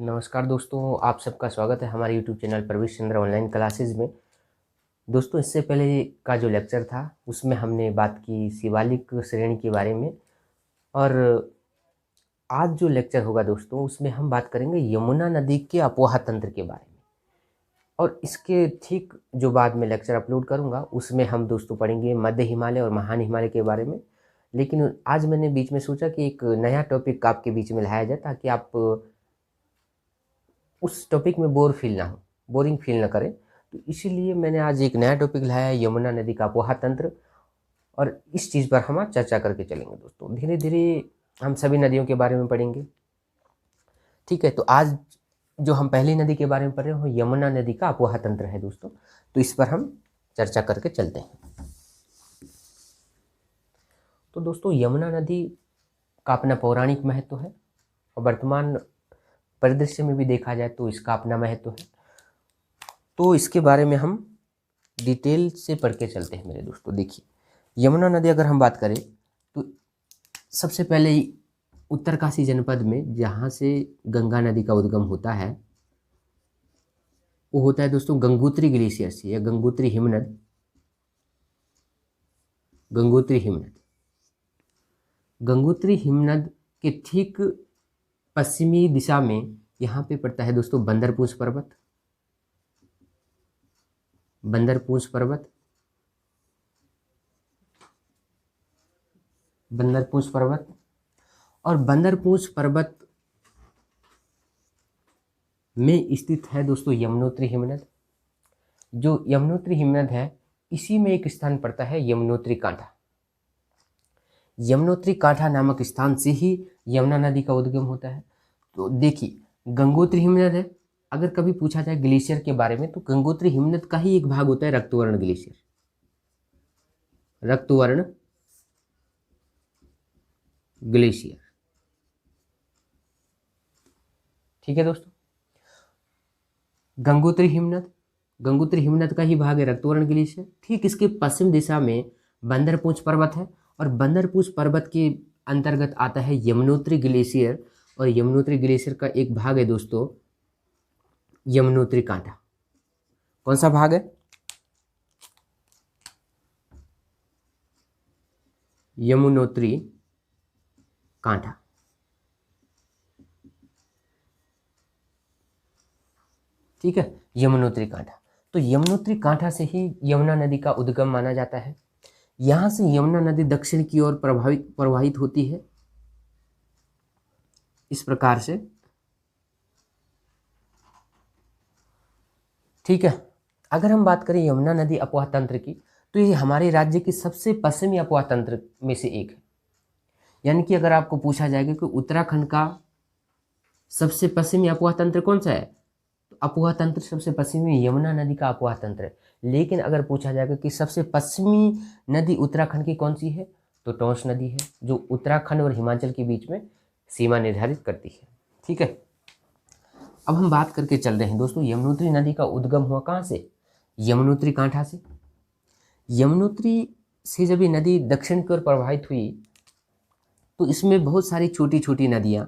नमस्कार दोस्तों, आप सबका स्वागत है हमारे यूट्यूब चैनल प्रवेश चंद्र ऑनलाइन क्लासेस में। दोस्तों, इससे पहले का जो लेक्चर था उसमें हमने बात की शिवालिक श्रेणी के बारे में, और आज जो लेक्चर होगा दोस्तों उसमें हम बात करेंगे यमुना नदी के अपोहा तंत्र के बारे में। और इसके ठीक जो बाद में लेक्चर अपलोड करूँगा उसमें हम दोस्तों पढ़ेंगे मध्य हिमालय और महान हिमालय के बारे में। लेकिन आज मैंने बीच में सोचा कि एक नया टॉपिक आपके बीच में लाया जाए ताकि आप उस टॉपिक में बोरिंग फील ना करें। तो इसीलिए मैंने आज एक नया टॉपिक लाया है, यमुना नदी का अपोहा तंत्र, और इस चीज़ पर हम आज चर्चा करके चलेंगे दोस्तों। धीरे धीरे हम सभी नदियों के बारे में पढ़ेंगे, ठीक है। तो आज जो हम पहली नदी के बारे में पढ़ रहे हैं वो यमुना नदी का अपोहा तंत्र है दोस्तों। तो इस पर हम चर्चा करके चलते हैं। तो दोस्तों, यमुना नदी का अपना पौराणिक महत्व है और वर्तमान परिदृश्य में भी देखा जाए तो इसका अपना महत्व है। तो इसके बारे में हम डिटेल से पढ़ के चलते हैं मेरे दोस्तों। देखिए, यमुना नदी अगर हम बात करें तो सबसे पहले उत्तरकाशी जनपद में जहाँ से गंगा नदी का उद्गम होता है वो होता है दोस्तों गंगोत्री ग्लेशियर से, या गंगोत्री हिमनद। गंगोत्री हिमनद के ठीक पश्चिमी दिशा में यहाँ पे पड़ता है दोस्तों बंदरपूंछ पर्वत। और बंदरपूंछ पर्वत में स्थित है दोस्तों यमुनोत्री हिमनद। जो यमुनोत्री हिमनद है इसी में एक स्थान पड़ता है यमुनोत्री कांठा नामक स्थान से ही यमुना नदी का उद्गम होता है। तो देखिए, गंगोत्री हिमनद है। अगर कभी पूछा जाए ग्लेशियर के बारे में तो गंगोत्री हिमनद का ही एक भाग होता है रक्तवर्ण ग्लेशियर, ठीक है दोस्तों। गंगोत्री हिमनद का ही भाग है रक्तवर्ण ग्लेशियर। ठीक इसके पश्चिम दिशा में बंदरपूंछ पर्वत है और बंदरपूंछ पर्वत के अंतर्गत आता है यमुनोत्री ग्लेशियर, और यमुनोत्री ग्लेशियर का एक भाग है दोस्तों यमुनोत्री कांठा। कौन सा भाग है? यमुनोत्री कांठा, ठीक है, यमुनोत्री कांठा। तो यमुनोत्री कांठा से ही यमुना नदी का उद्गम माना जाता है। यहां से यमुना नदी दक्षिण की ओर प्रवाहित होती है इस प्रकार से, ठीक है। अगर हम बात करें यमुना नदी अपोहा तंत्र की तो ये हमारे राज्य की सबसे पश्चिमी अपोहा तंत्र में से एक है। यानी कि अगर आपको पूछा जाएगा कि उत्तराखंड का सबसे पश्चिमी अपोहा तंत्र कौन सा है, तो अपोहा तंत्र सबसे पश्चिमी यमुना नदी का अपोहा तंत्र है। लेकिन अगर पूछा जाएगा कि सबसे पश्चिमी नदी उत्तराखंड की कौन सी है, तो टोंस नदी है, जो उत्तराखंड और हिमाचल के बीच में सीमा निर्धारित करती है, ठीक है। अब हम बात करके चल रहे हैं दोस्तों, यमुनोत्री नदी का उद्गम हुआ कहाँ से? यमुनोत्री कांठा से। यमुनोत्री से जब ये नदी दक्षिण की ओर प्रवाहित हुई तो इसमें बहुत सारी छोटी छोटी नदियाँ,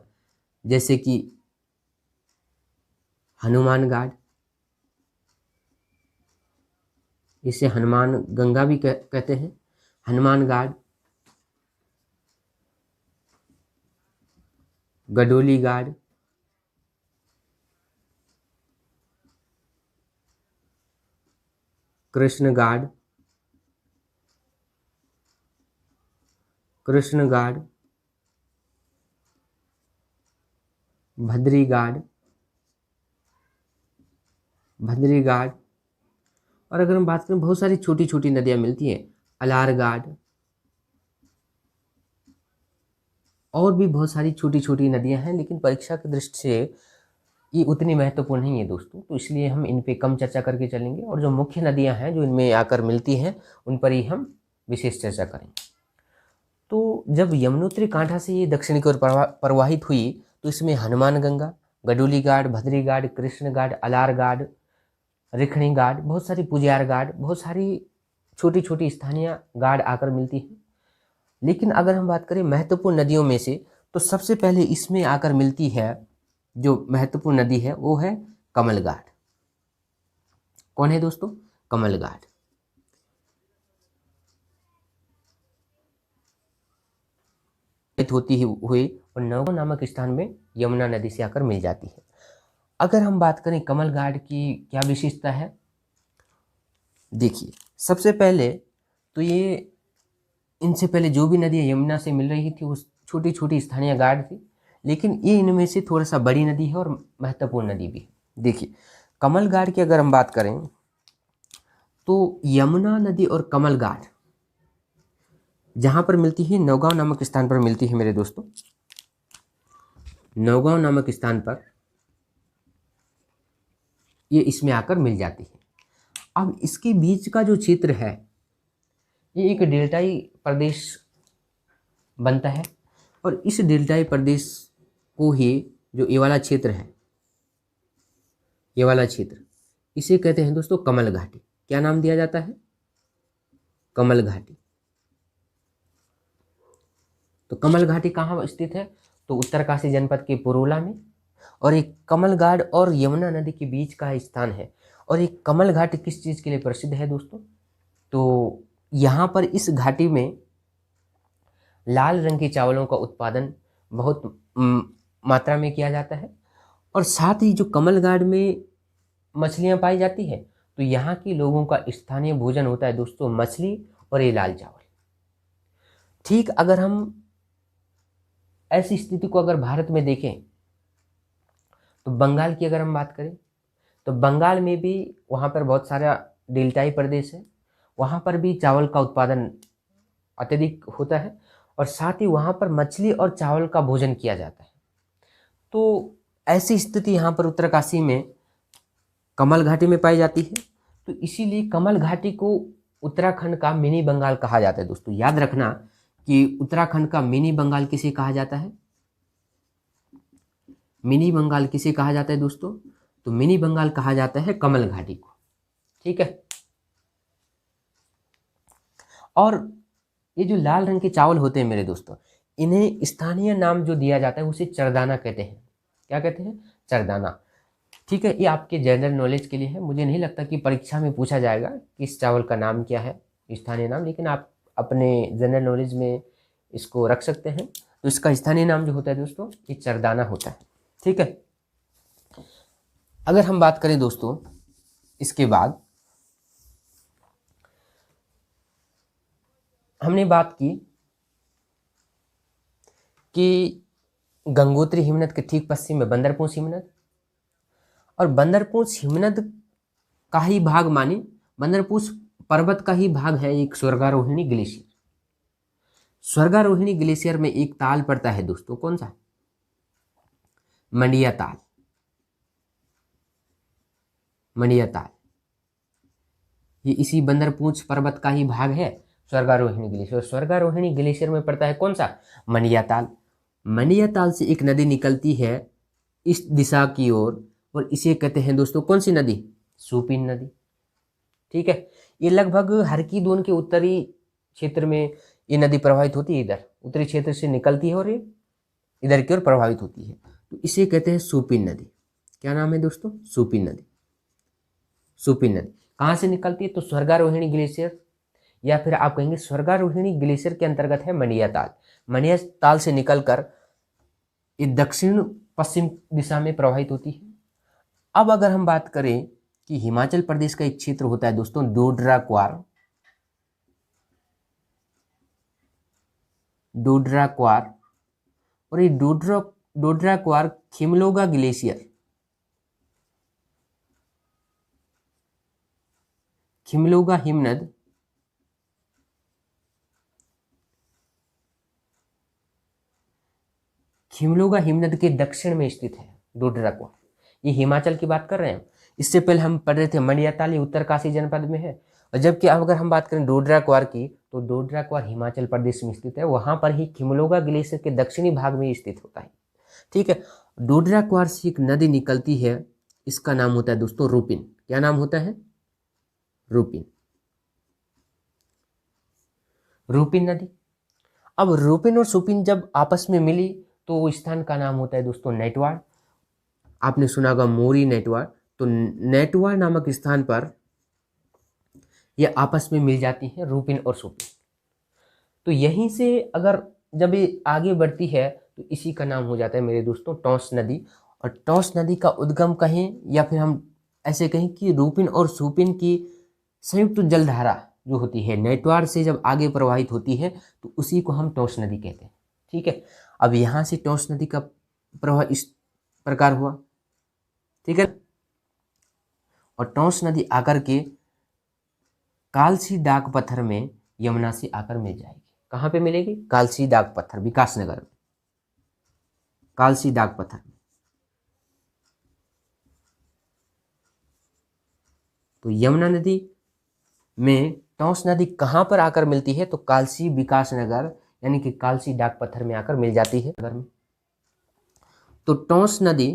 जैसे कि हनुमान घाट, इसे हनुमान गंगा भी कहते हैं, हनुमान घाट, गडोली घाट, कृष्ण घाट, भद्री घाट, और अगर हम बात करें बहुत सारी छोटी छोटी नदियां मिलती हैं, अलार घाट, और भी बहुत सारी छोटी छोटी नदियां हैं। लेकिन परीक्षा की दृष्टि से ये उतनी महत्वपूर्ण नहीं है दोस्तों, तो इसलिए हम इन पे कम चर्चा करके चलेंगे, और जो मुख्य नदियां हैं जो इनमें आकर मिलती हैं उन पर ही हम विशेष चर्चा करेंगे। तो जब यमुनोत्री कांठा से ये दक्षिण की ओर प्रवाहित हुई तो इसमें हनुमान गंगा, गडोली घाट, भद्री घाट, कृष्ण घाट, अलार घाट, रिखणी घाट, बहुत सारी पुजियार घाट, बहुत सारी छोटी छोटी स्थानीय घाट आकर मिलती हैं। लेकिन अगर हम बात करें महत्वपूर्ण नदियों में से तो सबसे पहले इसमें आकर मिलती है जो महत्वपूर्ण नदी है वो है कमलघाट। कौन है दोस्तों? कमलघाट। होती हुई और नौगांव नामक स्थान में यमुना नदी से आकर मिल जाती है। अगर हम बात करें कमलघाट की क्या विशेषता है, देखिए सबसे पहले तो ये इनसे पहले जो भी नदी यमुना से मिल रही थी वो छोटी छोटी स्थानीय घाट थी, लेकिन ये इनमें से थोड़ा सा बड़ी नदी है और महत्वपूर्ण नदी भी है। देखिए कमलघाट की अगर हम बात करें तो यमुना नदी और कमलघाट जहाँ पर मिलती है, नौगांव नामक स्थान पर मिलती है मेरे दोस्तों। नौगांव नामक स्थान पर ये इसमें आकर मिल जाती है। अब इसके बीच का जो क्षेत्र है ये एक डेल्टाई प्रदेश बनता है, और इस डेल्टाई प्रदेश को ही जो ये वाला क्षेत्र है, ये वाला क्षेत्र, इसे कहते हैं दोस्तों कमल घाटी। क्या नाम दिया जाता है? कमल घाटी। तो कमल घाटी कहाँ स्थित है? तो उत्तरकाशी जनपद के पुरोला में, और एक कमलघाट और यमुना नदी के बीच का स्थान है। और एक कमल घाटी किस चीज़ के लिए प्रसिद्ध है दोस्तों? तो यहाँ पर इस घाटी में लाल रंग के चावलों का उत्पादन बहुत मात्रा में किया जाता है, और साथ ही जो कमलघाट में मछलियाँ पाई जाती है, तो यहाँ के लोगों का स्थानीय भोजन होता है दोस्तों मछली और ये लाल चावल। ठीक अगर हम ऐसी स्थिति को अगर भारत में देखें तो बंगाल की अगर हम बात करें तो बंगाल में भी वहाँ पर बहुत सारा डेल्टाई प्रदेश है, वहाँ पर भी चावल का उत्पादन अत्यधिक होता है, और साथ ही वहाँ पर मछली और चावल का भोजन किया जाता है। तो ऐसी स्थिति यहाँ पर उत्तरकाशी में कमल घाटी में पाई जाती है। तो इसीलिए कमल घाटी को उत्तराखंड का मिनी बंगाल कहा जाता है दोस्तों। याद रखना कि उत्तराखंड का मिनी बंगाल किसे कहा जाता है? मिनी बंगाल किसे कहा जाता है दोस्तों? तो मिनी बंगाल कहा जाता है कमल घाटी को। ठीक है। और ये जो लाल रंग के चावल होते हैं मेरे दोस्तों, इन्हें स्थानीय नाम जो दिया जाता है उसे चरदाना कहते हैं। क्या कहते हैं? चरदाना। ठीक है, ये आपके जनरल नॉलेज के लिए है। मुझे नहीं लगता कि परीक्षा में पूछा जाएगा कि इस चावल का नाम क्या है, स्थानीय नाम, लेकिन आप अपने जनरल नॉलेज में इसको रख सकते हैं। तो इसका स्थानीय नाम जो होता है दोस्तों ये चरदाना होता है। ठीक है। अगर हम बात करें दोस्तों इसके बाद हमने बात की कि गंगोत्री हिमनद के ठीक पश्चिम में बंदरपूंछ हिमनद, और बंदरपूंछ हिमनद का ही भाग माने बंदरपूंछ पर्वत का ही भाग है एक स्वर्गारोहिणी ग्लेशियर। स्वर्गारोहिणी ग्लेशियर में एक ताल पड़ता है दोस्तों, कौन सा? मंडिया ताल। मंडिया ताल ये इसी बंदरपूंछ पर्वत का ही भाग है स्वर्गारोहिणी ग्लेशियर। स्वर्गारोहिणी ग्लेशियर में पड़ता है कौन सा? मंडिया ताल। मंडिया ताल से एक नदी निकलती है इस दिशा की ओर, और इसे कहते हैं दोस्तों कौन सी नदी? सुपिन नदी। ठीक है। ये लगभग हरकी-दून के उत्तरी क्षेत्र में ये नदी प्रवाहित होती है, इधर उत्तरी क्षेत्र से निकलती है और ये इधर की ओर प्रभावित होती है। तो इसे कहते हैं सुपिन नदी। क्या नाम है दोस्तों? सुपिन नदी। सुपिन नदी कहाँ से निकलती है? तो स्वर्गारोहिणी ग्लेशियर, या फिर आप कहेंगे स्वर्गारोहिणी ग्लेशियर के अंतर्गत है मंडिया ताल। मंडिया ताल से निकलकर ये दक्षिण पश्चिम दिशा में प्रवाहित होती है। अब अगर हम बात करें कि हिमाचल प्रदेश का एक क्षेत्र होता है दोस्तों डोडरा क्वार। डोडरा क्वार, और ये डोडरा क्वार खिमलोगा ग्लेशियर, खिमलोगा हिमनद खिमलोगा हिमनद के दक्षिण में स्थित है डोडरा क्वार। ये हिमाचल की बात कर रहे हैं। इससे पहले हम पढ़ रहे थे मंडिया ताल, ये उत्तरकाशी जनपद में है। और जबकि अब अगर हम बात करें डोडरा क्वार की, तो डोडरा क्वार हिमाचल प्रदेश में स्थित है, वहां पर ही खिमलोगा ग्लेशियर के दक्षिणी भाग में स्थित होता है। ठीक है। डोडरा क्वार से एक नदी निकलती है, इसका नाम होता है दोस्तों रूपिन। क्या नाम होता है? रूपिन। रूपिन नदी। अब रूपिन और सुपिन जब आपस में मिली तो वो स्थान का नाम होता है दोस्तों नैटवाड़। आपने सुना होगा मोरी नेटवा, तो नेटवा नामक स्थान पर ये आपस में मिल जाती हैं, रूपिन और सुपिन। तो यहीं से अगर जब ये आगे बढ़ती है तो इसी का नाम हो जाता है मेरे दोस्तों टॉस नदी। और टॉस नदी का उद्गम कहें या फिर हम ऐसे कहें कि रूपिन और सुपिन की संयुक्त जलधारा जो होती है नेटवार से जब आगे प्रवाहित होती है तो उसी को हम टॉस नदी कहते हैं। ठीक है, अब यहाँ से टॉस नदी का प्रवाह इस प्रकार हुआ। ठीक है, और टॉस नदी आकर के कालसी डाक पत्थर में यमुना से आकर मिल जाएगी। कहाँ पे मिलेगी? कालसी डाक पत्थर, विकासनगर में, कालसी डाक पत्थर में। तो यमुना नदी में टॉस नदी कहाँ पर आकर मिलती है? तो कालसी विकासनगर यानी कि कालसी डाक पत्थर में आकर मिल जाती है नगर में। तो टॉस नदी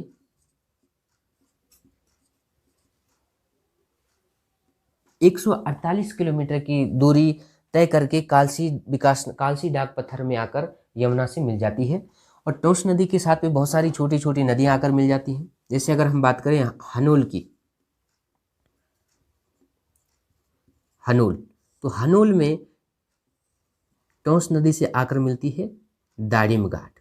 एक 148 किलोमीटर की दूरी तय करके कालसी डाक पत्थर में आकर यमुना से मिल जाती है। और टॉस नदी के साथ में बहुत सारी छोटी छोटी नदियां आकर मिल जाती हैं। जैसे अगर हम बात करें हनोल की, हनोल, तो हनोल में टॉस नदी से आकर मिलती है दाड़िम घाट।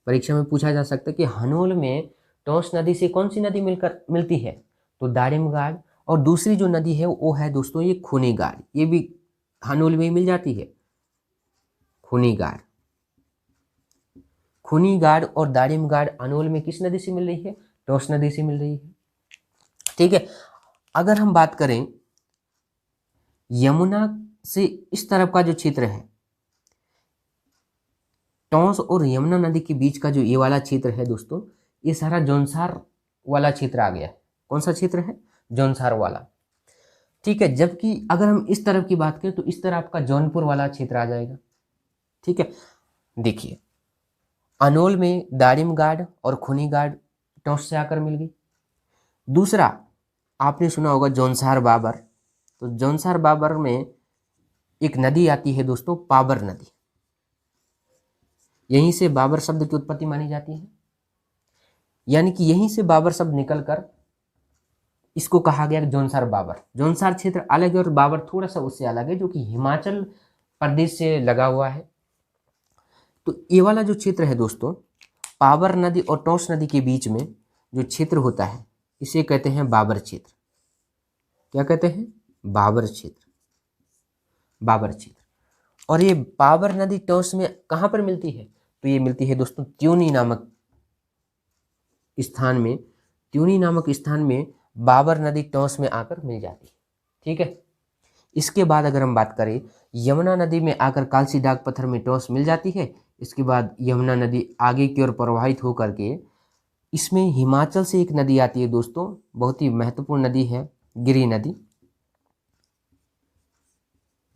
परीक्षा में पूछा जा सकता है कि हनोल में टॉस नदी से कौन सी नदी मिलती है? तो दाड़िम घाट। और दूसरी जो नदी है वो है दोस्तों ये खूनी गाड़, ये भी हनोल में ही मिल जाती है, खूनी गाड़। खूनी गाड़ और दाड़िम गाड़ हनोल में किस नदी से मिल रही है? टॉस नदी से मिल रही है। ठीक है, अगर हम बात करें यमुना से इस तरफ का जो क्षेत्र है, टॉस और यमुना नदी के बीच का जो ये वाला क्षेत्र है दोस्तों, ये सारा जौनसार वाला क्षेत्र आ गया है। कौन सा क्षेत्र है? जौनसार वाला। ठीक है, जबकि अगर हम इस तरफ की बात करें तो इस तरफ आपका जौनपुर वाला क्षेत्र आ जाएगा। ठीक है, देखिए अनोल में दाड़िम गाड़ और खूनी गाड़ टॉस से आकर मिल गई। दूसरा आपने सुना होगा जौनसार बाबर, तो जौनसार बाबर में एक नदी आती है दोस्तों, पाबर नदी। यहीं से बाबर शब्द की उत्पत्ति मानी जाती है, यानी कि यहीं से बाबर शब्द निकलकर इसको कहा गया जौनसार बाबर। जौनसार क्षेत्र अलग है और बाबर थोड़ा सा उससे अलग है, जो कि हिमाचल प्रदेश से लगा हुआ है। तो ये वाला जो क्षेत्र है दोस्तों, पाबर नदी और टॉस नदी के बीच में जो क्षेत्र होता है इसे कहते हैं बाबर क्षेत्र। क्या कहते हैं? बाबर क्षेत्र, बाबर क्षेत्र। और ये बाबर नदी टॉस में कहाँ पर मिलती है? तो ये मिलती है दोस्तों त्यूनी नामक स्थान में। त्यूनी नामक स्थान में बाबर नदी टॉस में आकर मिल जाती है। ठीक है, इसके बाद अगर हम बात करें यमुना नदी में आकर कालसी डाक पत्थर में टॉस मिल जाती है। इसके बाद यमुना नदी आगे की ओर प्रवाहित होकर के इसमें हिमाचल से एक नदी आती है दोस्तों, बहुत ही महत्वपूर्ण नदी है, गिरि नदी।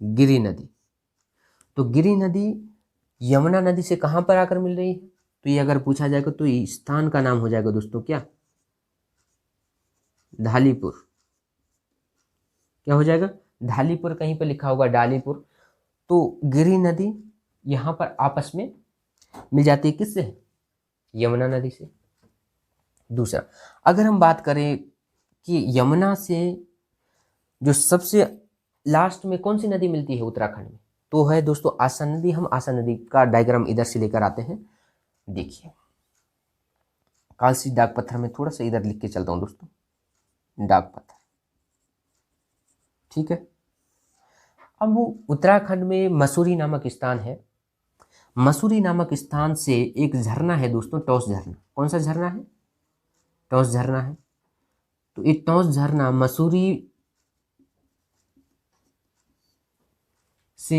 गिरि नदी, तो गिरि नदी यमुना नदी से कहाँ पर आकर मिल रही है? तो ये अगर पूछा जाएगा तो इस स्थान का नाम हो जाएगा दोस्तों क्या? ढालीपुर। क्या हो जाएगा? ढालीपुर। कहीं पर लिखा होगा डालीपुर। तो गिरि नदी यहाँ पर आपस में मिल जाती है किससे? यमुना नदी से। दूसरा अगर हम बात करें कि यमुना से जो सबसे लास्ट में कौन सी नदी मिलती है उत्तराखंड में, तो है दोस्तों आसा नदी। हम आसा नदी का डायग्राम इधर से लेकर आते हैं। देखिए कालसी डाक पत्थर में थोड़ा सा इधर लिख के चलता हूं दोस्तों, डाक पत्थर। ठीक है, अब वो उत्तराखंड में मसूरी नामक स्थान है। मसूरी नामक स्थान से एक झरना है दोस्तों, टॉस झरना। कौन सा झरना है? टॉस झरना है। तो ये टॉस झरना मसूरी से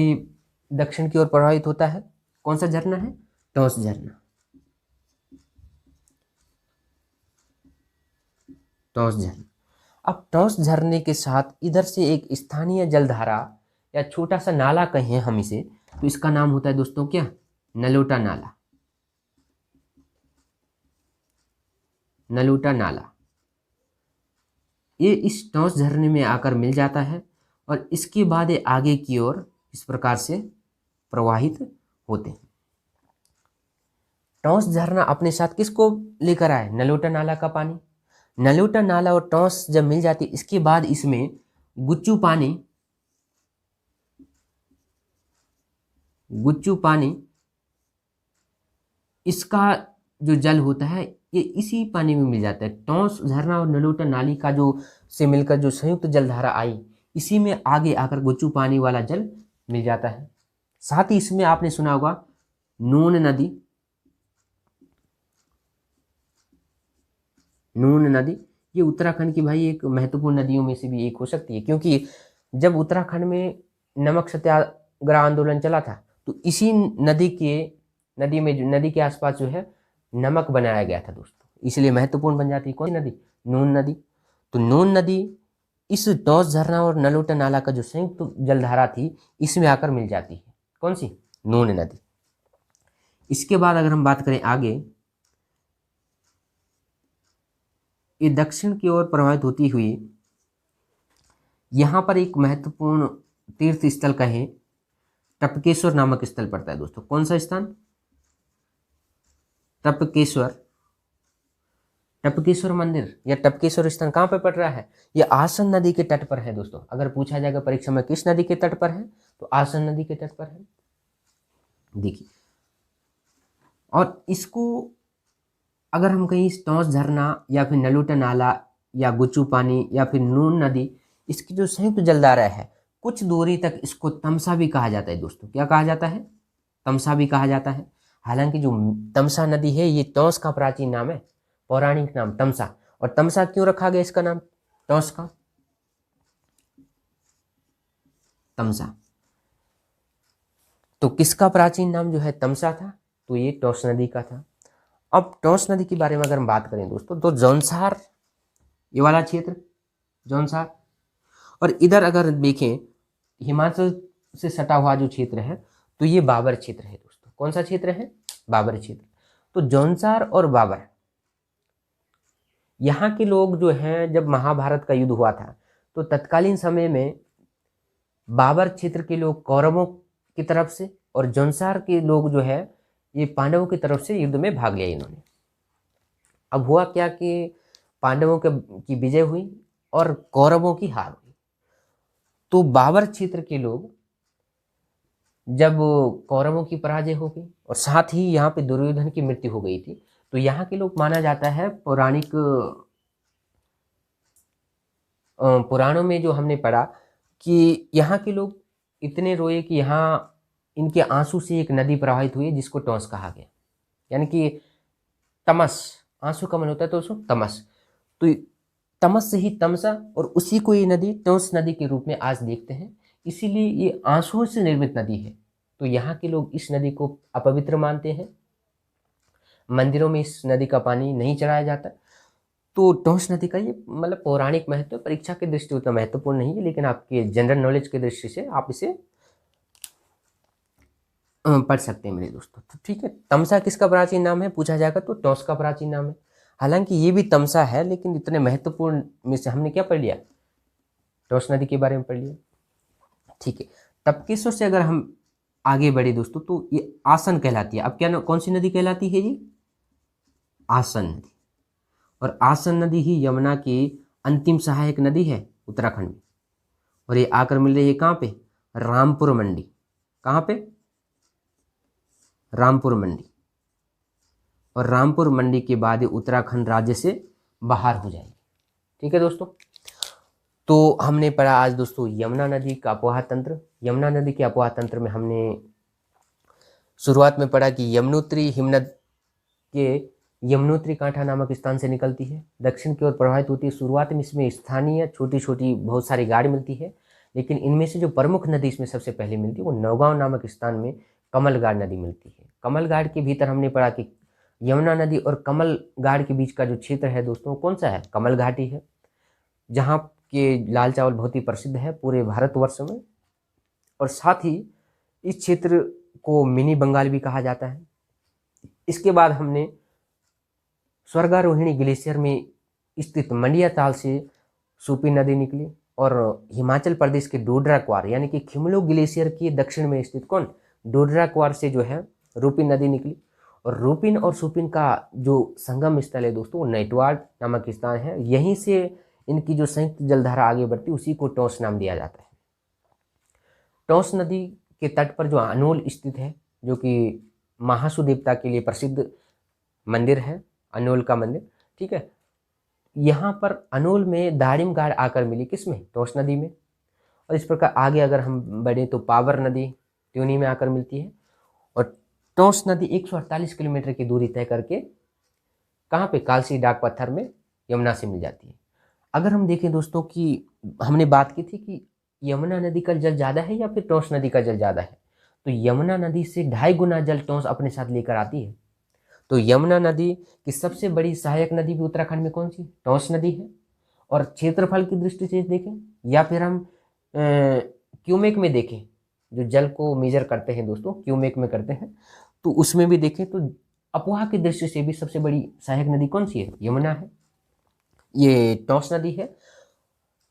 दक्षिण की ओर प्रवाहित होता है। कौन सा झरना है? टॉस झरना। टॉस झरना। अब टॉस झरने के साथ इधर से एक स्थानीय जलधारा या छोटा सा नाला कहें हम इसे, तो इसका नाम होता है दोस्तों क्या? नलोटा नाला। नलोटा नाला। ये इस टॉस झरने में आकर मिल जाता है और इसके बाद ये आगे की ओर इस प्रकार से प्रवाहित होते हैं। टॉस झरना अपने साथ किसको लेकर आए? नलोटा नाला का पानी। नलोटा नाला और टॉस जब मिल जाती, इसके बाद इसमें गुच्चू पानी इसका जो जल होता है ये इसी पानी में मिल जाता है। टॉस झरना और नलोटा नाली का जो से मिलकर जो संयुक्त जलधारा आई, इसी में आगे आकर गुच्चू पानी वाला जल मिल जाता है। साथ ही इसमें आपने सुना होगा नून नदी, ये उत्तराखंड की भाई एक महत्वपूर्ण नदियों में से भी एक हो सकती है, क्योंकि जब उत्तराखंड में नमक सत्याग्रह आंदोलन चला था तो इसी नदी के आसपास जो है नमक बनाया गया था दोस्तों, इसलिए महत्वपूर्ण बन जाती है। कौन सी नदी? नून नदी। तो नून नदी इस टॉस झरना और नलोटा नाला का जो संयुक्त जलधारा थी, इसमें आकर मिल जाती है। कौन सी? नून नदी। इसके बाद अगर हम बात करें आगे, ये दक्षिण की ओर प्रवाहित होती हुई यहाँ पर एक महत्वपूर्ण तीर्थ स्थल कहें टपकेश्वर नामक स्थल पड़ता है दोस्तों। कौन सा स्थान? टपकेश्वर मंदिर या टपकेश्वर स्थान कहाँ पर पड़ रहा है? ये आसन नदी के तट पर है दोस्तों। अगर पूछा जाएगा परीक्षा में किस नदी के तट पर है, तो आसन नदी के तट पर है। देखिए, और इसको अगर हम कहीं टॉस झरना या फिर नलोटा नाला या गुच्चू पानी या फिर नून नदी, इसकी जो संयुक्त जलधारा है, कुछ दूरी तक इसको तमसा भी कहा जाता है दोस्तों। क्या कहा जाता है? तमसा भी कहा जाता है। हालांकि जो तमसा नदी है ये टॉस का प्राचीन नाम है, पौराणिक नाम तमसा। और तमसा क्यों रखा गया इसका नाम टॉस का? तमसा तो किसका प्राचीन नाम जो है तमसा था? तो ये टॉस नदी का था। अब टॉस नदी के बारे में अगर हम बात करें दोस्तों, तो जौनसार, ये वाला क्षेत्र जौनसार, और इधर अगर देखें हिमाचल से सटा हुआ जो क्षेत्र है, तो ये बाबर क्षेत्र है दोस्तों। कौन सा क्षेत्र है? बाबर क्षेत्र। तो जौनसार और बाबर, यहाँ के लोग जो हैं, जब महाभारत का युद्ध हुआ था तो तत्कालीन समय में बाबर क्षेत्र के लोग कौरवों की तरफ से और जौनसार के लोग जो है ये पांडवों की तरफ से युद्ध में भाग लिया इन्होंने। अब हुआ क्या कि पांडवों की विजय हुई और कौरवों की हार हुई। तो बाबर क्षेत्र के लोग, जब कौरवों की पराजय हो गई और साथ ही यहाँ पे दुर्योधन की मृत्यु हो गई थी, तो यहाँ के लोग माना जाता है पौराणिक पुराणों में जो हमने पढ़ा कि यहाँ के लोग इतने रोए कि यहाँ इनके आंसू से एक नदी प्रवाहित हुई जिसको टॉस कहा गया। यानी कि तमस, आंसू का मन होता है तो उसको तमस, तो तमस से ही तमसा, और उसी को ये नदी टॉस नदी के रूप में आज देखते हैं। इसीलिए ये आंसुओं से निर्मित नदी है। तो यहाँ के लोग इस नदी को अपवित्र मानते हैं, मंदिरों में इस नदी का पानी नहीं चढ़ाया जाता। तो टॉस नदी का ये मतलब पौराणिक महत्व परीक्षा की दृष्टि उतना महत्वपूर्ण नहीं है, लेकिन आपके जनरल नॉलेज की दृष्टि से आप इसे पढ़ सकते हैं मेरे दोस्तों। तो ठीक है, तमसा किसका प्राचीन नाम है पूछा जाएगा तो टॉस का प्राचीन नाम है। हालांकि ये भी तमसा है, लेकिन इतने महत्वपूर्ण में से हमने क्या पढ़ लिया? टॉस नदी के बारे में पढ़ लिया। ठीक है, टपकेश्वर से अगर हम आगे बढ़े दोस्तों, तो ये आसन कहलाती है। अब क्या कौन सी नदी कहलाती है? ये आसन नदी। और आसन नदी ही यमुना की अंतिम सहायक नदी है उत्तराखंड में, और ये आकर मिल रही है कहाँ पे? रामपुर मंडी। कहाँ पे? रामपुर मंडी। और रामपुर मंडी के बाद ये उत्तराखंड राज्य से बाहर हो जाएगी। ठीक है दोस्तों, तो हमने पढ़ा आज दोस्तों यमुना नदी का अपोहा तंत्र। यमुना नदी के अपोहा तंत्र में हमने शुरुआत में पढ़ा कि यमुनोत्री हिमनद के यमुनोत्री कांठा नामक स्थान से निकलती है, दक्षिण की ओर प्रवाहित होती है। शुरुआत में इसमें स्थानीय छोटी छोटी बहुत सारी गाड़ी मिलती है, लेकिन इनमें से जो प्रमुख नदी इसमें सबसे पहले मिलती है वो नौगांव नामक स्थान में कमलगाड़ नदी मिलती है। कमलगाड़ के भीतर हमने पढ़ा कि यमुना नदी और कमलगाड़ के बीच का जो क्षेत्र है दोस्तों कौन सा है? कमल घाटी है, जहाँ के लाल चावल बहुत ही प्रसिद्ध है पूरे भारतवर्ष में। और साथ ही इस क्षेत्र को मिनी बंगाल भी कहा जाता है। इसके बाद हमने स्वर्गारोहिणी ग्लेशियर में स्थित मंडिया ताल से सूपी नदी निकली, और हिमाचल प्रदेश के डोडरा क्वार यानी कि खिमलो ग्लेशियर के दक्षिण में स्थित कौन? डोडरा क्वार से जो है रूपी नदी निकली। और रूपिन और सुपिन का जो संगम स्थल है दोस्तों वो नैटवाड नामक स्थान है। यहीं से इनकी जो संयुक्त जलधारा आगे बढ़ती उसी को टोंस नाम दिया जाता है। टोंस नदी के तट पर जो अनोल स्थित है, जो कि महासु देवता के लिए प्रसिद्ध मंदिर है, अनोल का मंदिर, ठीक है। यहाँ पर अनोल में दारिम घाट आकर मिली, किसमें? टोंस नदी में। और इस प्रकार आगे अगर हम बढ़े तो पावर नदी त्यूनी में आकर मिलती है। और टोंस नदी 148 किलोमीटर की दूरी तय करके कहाँ पे? कालसी डाक पत्थर में यमुना से मिल जाती है। अगर हम देखें दोस्तों कि हमने बात की थी कि यमुना नदी का जल ज़्यादा है या फिर टोंस नदी का जल ज़्यादा है, तो यमुना नदी से 2.5 गुना जल टोंस अपने साथ लेकर आती है। तो यमुना नदी की सबसे बड़ी सहायक नदी भी उत्तराखंड में कौन सी? टोंस नदी है। और क्षेत्रफल की दृष्टि से देखें या फिर हम क्यूमेक में देखें, जो जल को मेजर करते हैं दोस्तों क्यूमेक में करते हैं, तो उसमें भी देखें तो अपोहा की दृष्टि से भी सबसे बड़ी सहायक नदी कौन सी है? यमुना है, ये टोंस नदी है।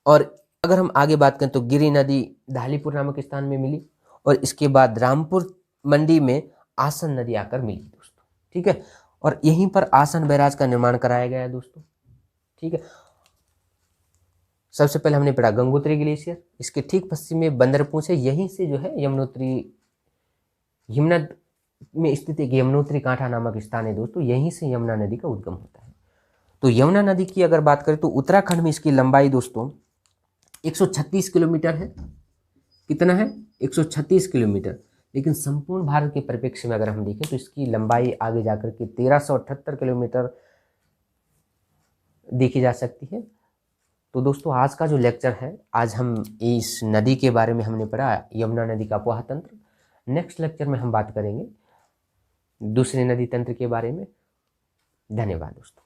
और अगर हम आगे बात करें तो गिरि नदी धालीपुर नामक स्थान में मिली, और इसके बाद रामपुर मंडी में आसन नदी आकर मिली दोस्तों, ठीक है। और यहीं पर आसन बैराज का निर्माण कराया गया है दोस्तों, ठीक है। सबसे पहले हमने पढ़ा गंगोत्री ग्लेशियर, इसके ठीक पश्चिम में बंदरपूंछ है, यहीं से जो है यमुनोत्री हिमनद में स्थित एक यमुनोत्री कांठा नामक स्थान है दोस्तों, यहीं से यमुना नदी का उद्गम होता है। तो यमुना नदी की अगर बात करें तो उत्तराखंड में इसकी लंबाई दोस्तों 136 किलोमीटर है। कितना है? 136 किलोमीटर। लेकिन संपूर्ण भारत के परिप्रेक्ष्य में अगर हम देखें तो इसकी लंबाई आगे जाकर के 1378 किलोमीटर देखी जा सकती है। तो दोस्तों आज का जो लेक्चर है, आज हम इस नदी के बारे में हमने पढ़ा, यमुना नदी का अपोहा तंत्र। नेक्स्ट लेक्चर में हम बात करेंगे दूसरे नदी तंत्र के बारे में। धन्यवाद दोस्तों।